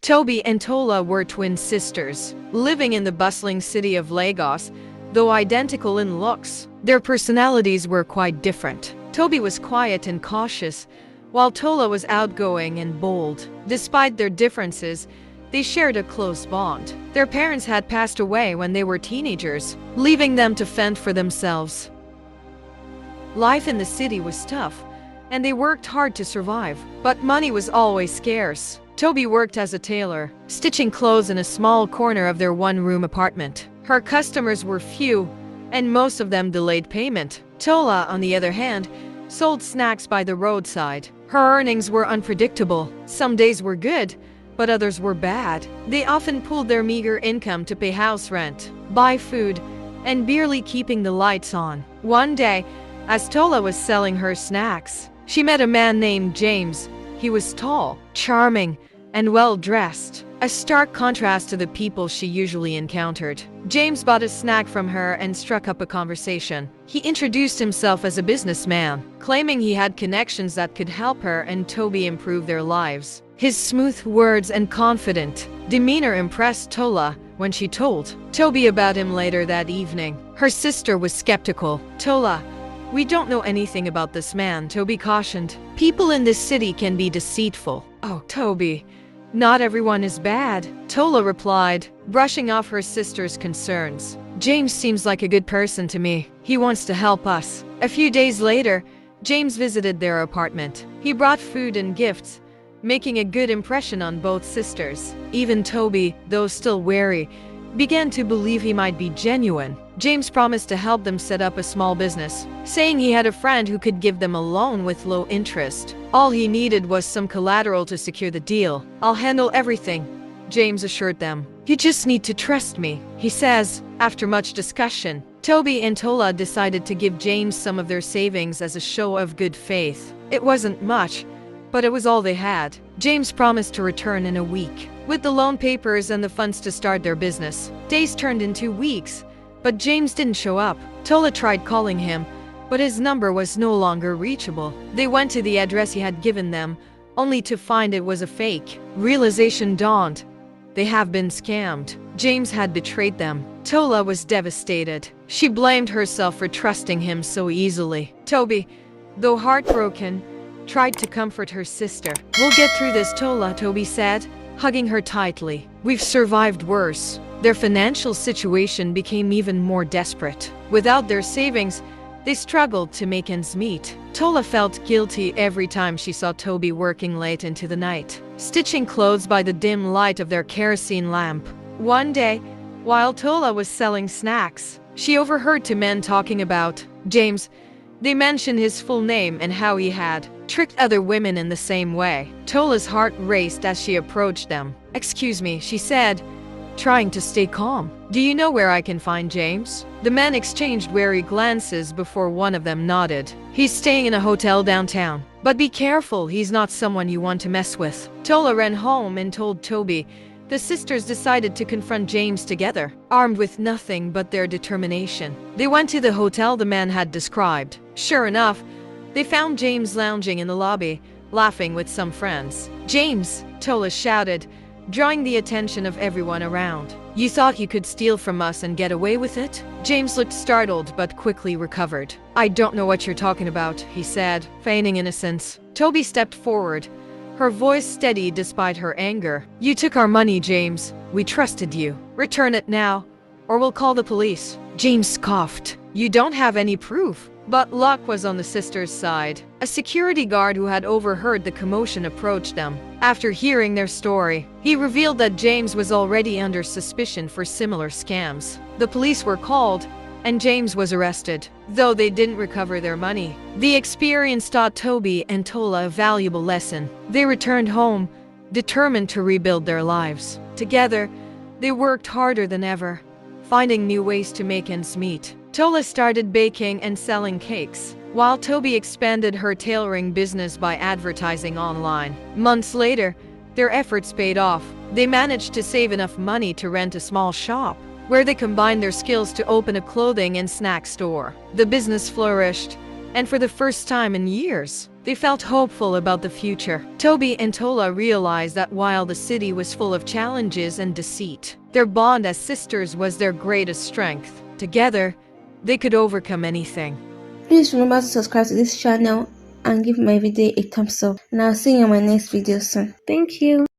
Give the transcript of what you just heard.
Toby and Tola were twin sisters, living in the bustling city of Lagos. Though identical in looks, their personalities were quite different. Toby was quiet and cautious, while Tola was outgoing and bold. Despite their differences, they shared a close bond. Their parents had passed away when they were teenagers, leaving them to fend for themselves. Life in the city was tough, and they worked hard to survive, but money was always scarce. Toby worked as a tailor, stitching clothes in a small corner of their one-room apartment. Her customers were few, and most of them delayed payment. Tola, on the other hand, sold snacks by the roadside. Her earnings were unpredictable. Some days were good, but others were bad. They often pooled their meager income to pay house rent, buy food, and barely keeping the lights on. One day, as Tola was selling her snacks, she met a man named James. He was tall, charming, and well-dressed, a stark contrast to the people she usually encountered. James bought a snack from her and struck up a conversation. He introduced himself as a businessman, claiming he had connections that could help her and Toby improve their lives. His smooth words and confident demeanor impressed Tola when she told Toby about him later that evening. Her sister was skeptical. "Tola, we don't know anything about this man," Toby cautioned. "People in this city can be deceitful." "Oh, Toby, not everyone is bad," Tola replied, brushing off her sister's concerns. "James seems like a good person to me. He wants to help us." A few days later, James visited their apartment. He brought food and gifts, making a good impression on both sisters. Even Toby, though still wary, began to believe he might be genuine. James promised to help them set up a small business, saying he had a friend who could give them a loan with low interest. All he needed was some collateral to secure the deal. "I'll handle everything," James assured them. "You just need to trust me," he says. After much discussion, Toby and Tola decided to give James some of their savings as a show of good faith. It wasn't much, but it was all they had. James promised to return in a week with the loan papers and the funds to start their business. Days turned into weeks, but James didn't show up. Tola tried calling him, but his number was no longer reachable. They went to the address he had given them, only to find it was a fake. Realization dawned. They have been scammed. James had betrayed them. Tola was devastated. She blamed herself for trusting him so easily. Toby, though heartbroken, tried to comfort her sister. "We'll get through this, Tola," Toby said, hugging her tightly. "We've survived worse." Their financial situation became even more desperate. Without their savings, they struggled to make ends meet. Tola felt guilty every time she saw Toby working late into the night, stitching clothes by the dim light of their kerosene lamp. One day, while Tola was selling snacks, she overheard two men talking about James. They mentioned his full name and how he had tricked other women in the same way. Tola's heart raced as she approached them. "Excuse me," she said, trying to stay calm. "Do you know where I can find James?" The men exchanged wary glances before one of them nodded. "He's staying in a hotel downtown. But be careful, he's not someone you want to mess with." Tola ran home and told Toby. The sisters decided to confront James together, armed with nothing but their determination. They went to the hotel the man had described. Sure enough, they found James lounging in the lobby, laughing with some friends. "James!" Tola shouted, drawing the attention of everyone around. "You thought you could steal from us and get away with it?" James looked startled but quickly recovered. "I don't know what you're talking about," he said, feigning innocence. Toby stepped forward, her voice steady despite her anger. "You took our money, James. We trusted you. Return it now, or we'll call the police." James scoffed. "You don't have any proof." But luck was on the sisters' side. A security guard who had overheard the commotion approached them. After hearing their story, he revealed that James was already under suspicion for similar scams. The police were called, and James was arrested, though they didn't recover their money. The experience taught Toby and Tola a valuable lesson. They returned home, determined to rebuild their lives. Together, they worked harder than ever, finding new ways to make ends meet. Tola started baking and selling cakes, while Toby expanded her tailoring business by advertising online. Months later, their efforts paid off. They managed to save enough money to rent a small shop, where they combined their skills to open a clothing and snack store. The business flourished, and for the first time in years, They felt hopeful about the future. Toby and Tola realized that while the city was full of challenges and deceit, their bond as sisters was their greatest strength. Together, they could overcome anything. Please remember to subscribe to this channel and give my video a thumbs up. And I'll see you in my next video soon. Thank you.